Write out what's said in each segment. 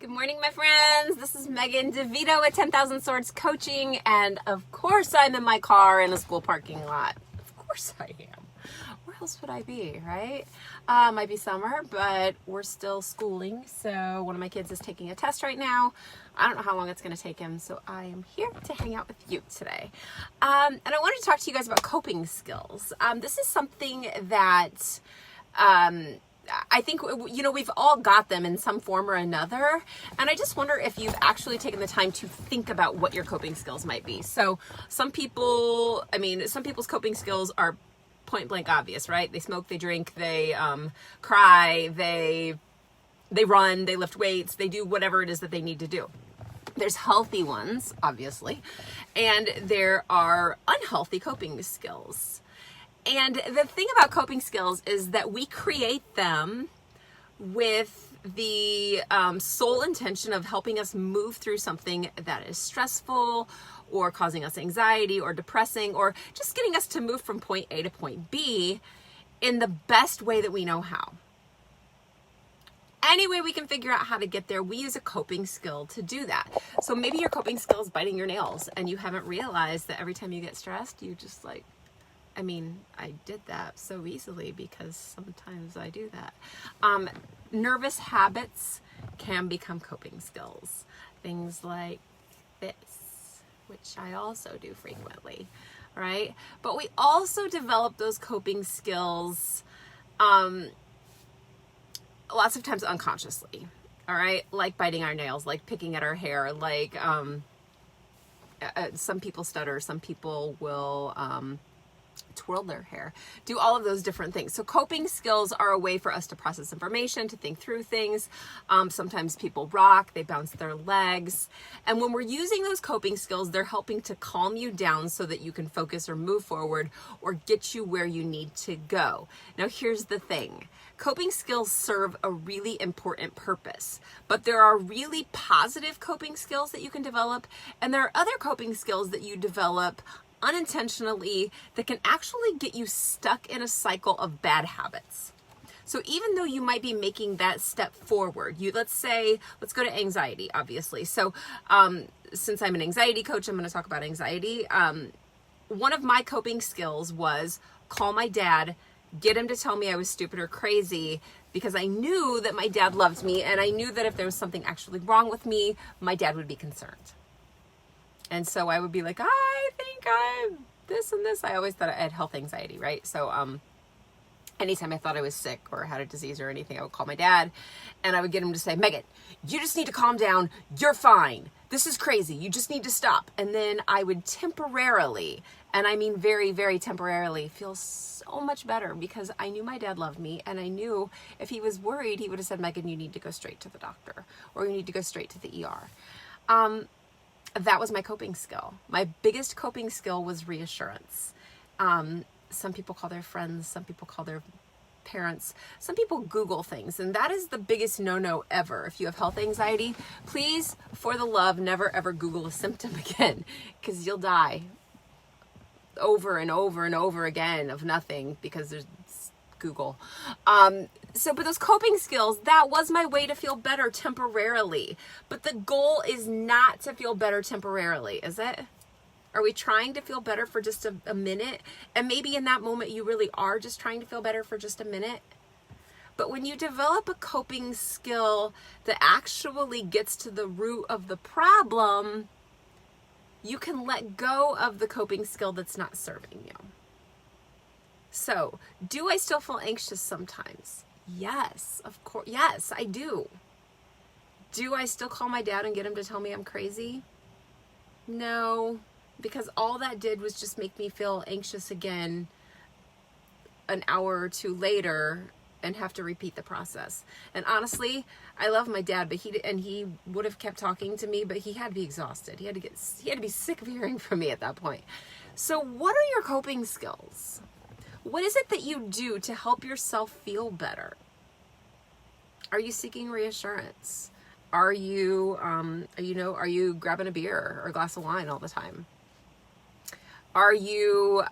Good morning, my friends. This is Megan DeVito at 10,000 Swords Coaching, and of course I'm in my car in a school parking lot. Of course I am. Where else would I be, right? Might be summer, but we're still schooling, so one of my kids is taking a test right now. I don't know how long it's going to take him, so I am here to hang out with you today. And I wanted to talk to you guys about coping skills. This is something that I think, we've all got them in some form or another. And I just wonder if you've actually taken the time to think about what your coping skills might be. So some people's coping skills are point blank obvious, right? They smoke, they drink, they cry, they run, they lift weights, they do whatever it is that they need to do. There's healthy ones, obviously, and there are unhealthy coping skills. And the thing about coping skills is that we create them with the sole intention of helping us move through something that is stressful or causing us anxiety or depressing or just getting us to move from point A to point B in the best way that we know how. Any way we can figure out how to get there, we use a coping skill to do that. So maybe your coping skill is biting your nails and you haven't realized that every time you get stressed, you just I did that so easily because sometimes I do that. Nervous habits can become coping skills. Things like this, which I also do frequently, right? But we also develop those coping skills lots of times unconsciously, all right? Like biting our nails, like picking at our hair, like some people stutter, some people will twirl their hair, do all of those different things. So coping skills are a way for us to process information, to think through things. Sometimes people rock, they bounce their legs. And when we're using those coping skills, they're helping to calm you down so that you can focus or move forward or get you where you need to go. Now, here's the thing. Coping skills serve a really important purpose, but there are really positive coping skills that you can develop, and there are other coping skills that you develop unintentionally that can actually get you stuck in a cycle of bad habits. So even though you might be making that step forward, let's go to anxiety, obviously. So since I'm an anxiety coach, I'm going to talk about anxiety. One of my coping skills was call my dad, get him to tell me I was stupid or crazy, because I knew that my dad loved me, and I knew that if there was something actually wrong with me, my dad would be concerned. And so I would be like, I think I'm this and this. I always thought I had health anxiety, right? So anytime I thought I was sick or had a disease or anything, I would call my dad and I would get him to say, Megan, you just need to calm down. You're fine. This is crazy. You just need to stop. And then I would temporarily, and I mean very, very temporarily, feel so much better because I knew my dad loved me, and I knew if he was worried, he would have said, Megan, you need to go straight to the doctor, or you need to go straight to the ER. That was my coping skill. My biggest coping skill was reassurance. Some people call their friends, some people call their parents, some people Google things, and that is the biggest no-no ever. If you have health anxiety, please, for the love, never ever Google a symptom again, because you'll die over and over and over again of nothing because there's Google. But those coping skills, that was my way to feel better temporarily. But the goal is not to feel better temporarily, is it? Are we trying to feel better for just a minute? And maybe in that moment you really are just trying to feel better for just a minute. But when you develop a coping skill that actually gets to the root of the problem, you can let go of the coping skill that's not serving you. So, do I still feel anxious sometimes? Yes, of course. Yes, I do. Do I still call my dad and get him to tell me I'm crazy? No, because all that did was just make me feel anxious again an hour or two later and have to repeat the process. And honestly, I love my dad, but he would have kept talking to me, but he had to be exhausted. He had to be sick of hearing from me at that point. So what are your coping skills? What is it that you do to help yourself feel better? Are you seeking reassurance? Are you grabbing a beer or a glass of wine all the time? Are you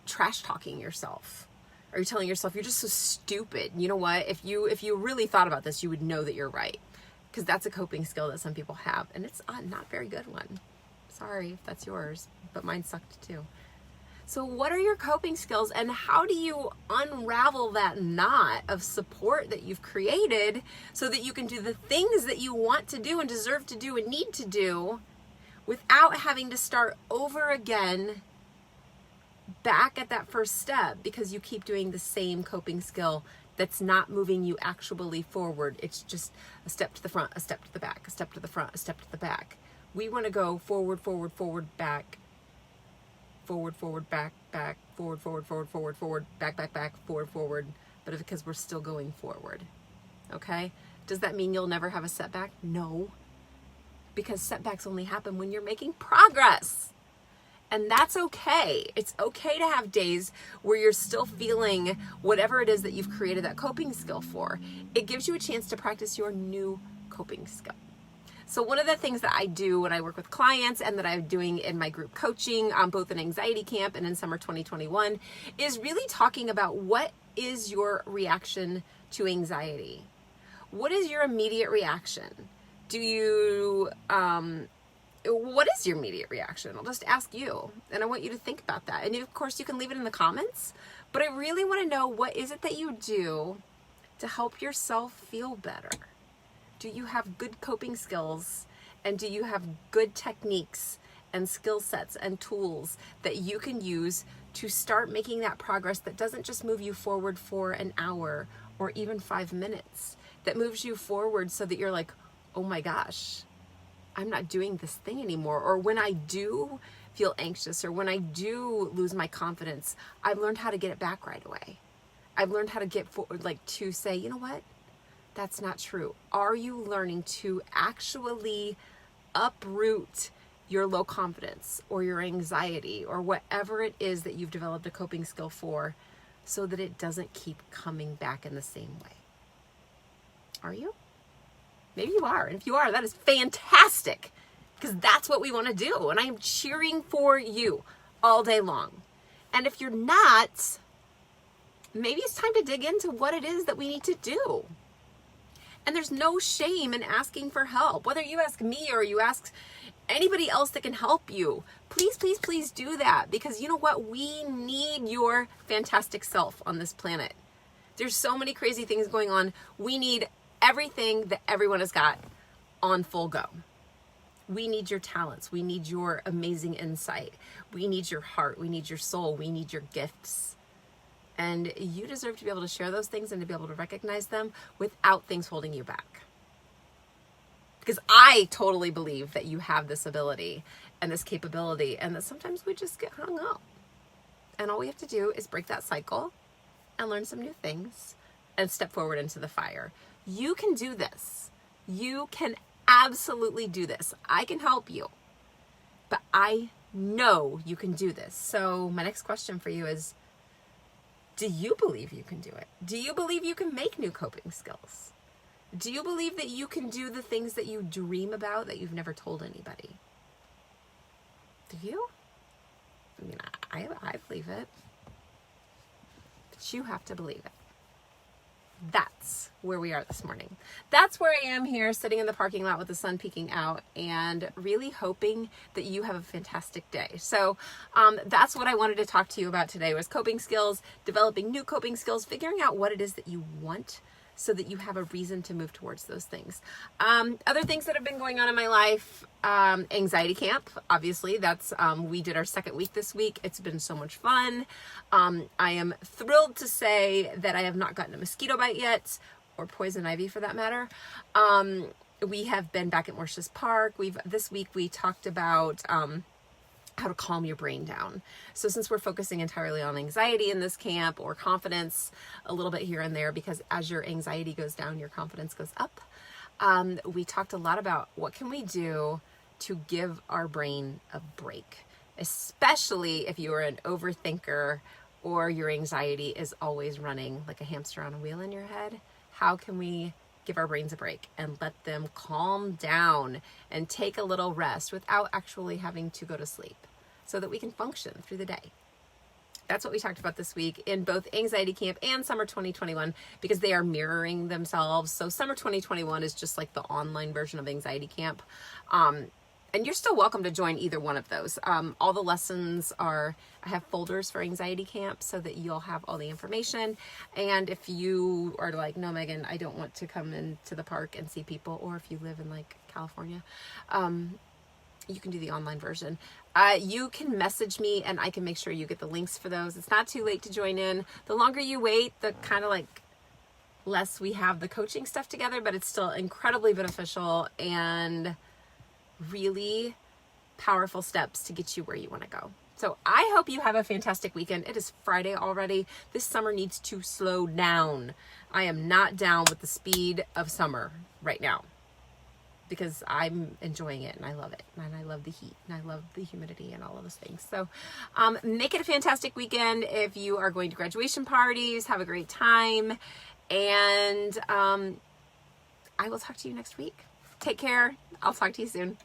trash talking yourself? Are you telling yourself, you're just so stupid? You know what? If you really thought about this, you would know that you're right. Because that's a coping skill that some people have. And it's not a very good one. Sorry if that's yours, but mine sucked too. So what are your coping skills, and how do you unravel that knot of support that you've created so that you can do the things that you want to do and deserve to do and need to do without having to start over again back at that first step because you keep doing the same coping skill that's not moving you actually forward. It's just a step to the front, a step to the back, a step to the front, a step to the back. We want to go forward, forward, forward, back, forward, forward, back, back, forward, forward, forward, forward, forward, back, back, back, forward, forward, but because we're still going forward. Okay? Does that mean you'll never have a setback? No. Because setbacks only happen when you're making progress. And that's okay. It's okay to have days where you're still feeling whatever it is that you've created that coping skill for. It gives you a chance to practice your new coping skill. So one of the things that I do when I work with clients and that I'm doing in my group coaching, both in Anxiety Camp and in summer 2021, is really talking about what is your reaction to anxiety? What is your immediate reaction? What is your immediate reaction? I'll just ask you, and I want you to think about that. And of course, you can leave it in the comments, but I really want to know, what is it that you do to help yourself feel better? Do you have good coping skills, and do you have good techniques and skill sets and tools that you can use to start making that progress that doesn't just move you forward for an hour or even 5 minutes, that moves you forward so that you're like, oh my gosh, I'm not doing this thing anymore. Or when I do feel anxious, or when I do lose my confidence, I've learned how to get it back right away. I've learned how to get forward, to say, you know what? That's not true. Are you learning to actually uproot your low confidence or your anxiety or whatever it is that you've developed a coping skill for, so that it doesn't keep coming back in the same way? Are you? Maybe you are. And if you are, that is fantastic, because that's what we want to do. And I am cheering for you all day long. And if you're not, maybe it's time to dig into what it is that we need to do. And there's no shame in asking for help. Whether you ask me or you ask anybody else that can help you, please, please, please do that. Because you know what? We need your fantastic self on this planet. There's so many crazy things going on. We need everything that everyone has got on full go. We need your talents. We need your amazing insight. We need your heart. We need your soul. We need your gifts. And you deserve to be able to share those things and to be able to recognize them without things holding you back. Because I totally believe that you have this ability and this capability, and that sometimes we just get hung up. And all we have to do is break that cycle and learn some new things and step forward into the fire. You can do this. You can absolutely do this. I can help you, but I know you can do this. So my next question for you is, do you believe you can do it? Do you believe you can make new coping skills? Do you believe that you can do the things that you dream about that you've never told anybody? Do you? I mean, I believe it, but you have to believe it. That's where we are this morning. That's where I am here, sitting in the parking lot with the sun peeking out, and really hoping that you have a fantastic day. So that's what I wanted to talk to you about today, was coping skills, developing new coping skills, figuring out what it is that you want so that you have a reason to move towards those things. Other things that have been going on in my life, Anxiety Camp, obviously, that's we did our second week this week. It's been so much fun. I am thrilled to say that I have not gotten a mosquito bite yet, or poison ivy for that matter. We have been back at Morshes Park. This week we talked about how to calm your brain down. So since we're focusing entirely on anxiety in this camp, or confidence a little bit here and there, because as your anxiety goes down, your confidence goes up, we talked a lot about what can we do to give our brain a break, especially if you are an overthinker or your anxiety is always running like a hamster on a wheel in your head. How can we give our brains a break and let them calm down and take a little rest without actually having to go to sleep, so that we can function through the day? That's what we talked about this week in both Anxiety Camp and Summer 2021, because they are mirroring themselves. So Summer 2021 is just like the online version of Anxiety Camp. And you're still welcome to join either one of those. All the lessons I have folders for Anxiety Camp so that you'll have all the information. And if you are like, no, Megan, I don't want to come into the park and see people, or if you live in like California, you can do the online version. You can message me and I can make sure you get the links for those. It's not too late to join in. The longer you wait, the kind of like less we have the coaching stuff together, but it's still incredibly beneficial and really powerful steps to get you where you want to go. So I hope you have a fantastic weekend. It is Friday already. This summer needs to slow down. I am not down with the speed of summer right now because I'm enjoying it and I love it. And I love the heat and I love the humidity and all of those things. So make it a fantastic weekend. If you are going to graduation parties, have a great time. And I will talk to you next week. Take care. I'll talk to you soon.